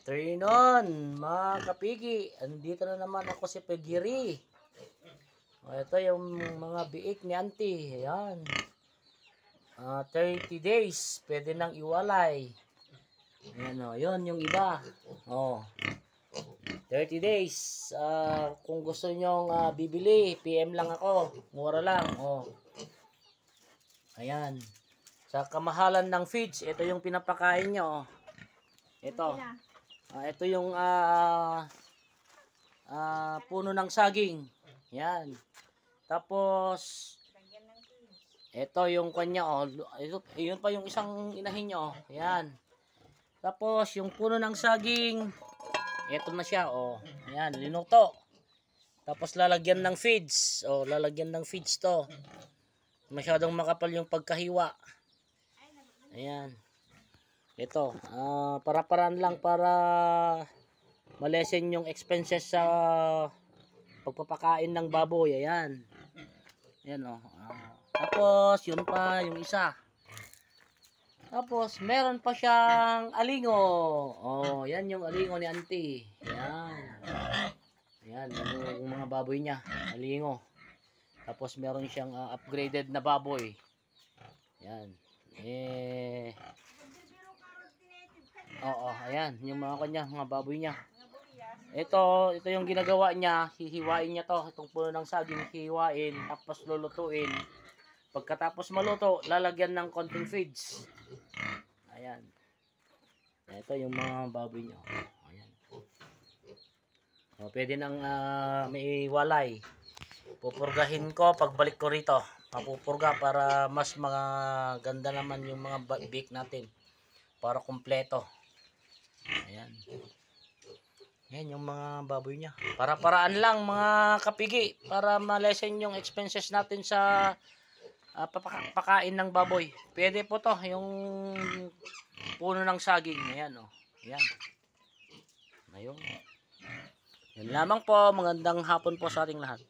Afternoon, mga kapigi. Andito na naman ako si Pegiri. Ito yung mga biik ni Auntie. Ayan. 30 days. Pwede nang iwalay. Ayan o. Yun yung iba. 30 days. Kung gusto nyong bibili, PM lang ako. Mura lang. Ayan. Sa kamahalan ng feeds, ito yung pinapakain nyo. Ito. Ito yung puno ng saging. Yan. Tapos ito yung kanya yun pa yung isang inahin nyo. Yan. Tapos yung puno ng saging, ito na siya Yan, linuto. Tapos lalagyan ng feeds. Lalagyan ng feeds to. Masyadong makapal yung pagkahiwa. Ayan. Ito, para-paraan lang para malesen yung expenses sa pagpapakain ng baboy. Ayan. Ayan tapos, yun pa, yung isa. Tapos, meron pa siyang alingo. Yan yung alingo ni Auntie. Ayan. Ayan, yung mga baboy niya. Alingo. Tapos, meron siyang upgraded na baboy. Ayan. Ayan, yung mga kanya, mga baboy niya. Ito yung ginagawa niya, hihiwain niya to, itong puno ng saging, hihiwain, tapos lulutuin. Pagkatapos maluto, lalagyan ng konting feeds. Ayan. Ito yung mga baboy niya. Ayan. Pwede nang may walay. Pupurgahin ko pagbalik ko rito. Papupurga para mas mga ganda naman yung mga bake natin. Para kumpleto. Ayan. Ayan yung mga baboy niya. Para-paraan lang mga kapigi. Para malesen yung expenses natin sa pakain ng baboy. Pwede po to. Yung puno ng saging. Ayan Ayan. Ayun. Yan lamang po. Magandang hapon po sa ating lahat.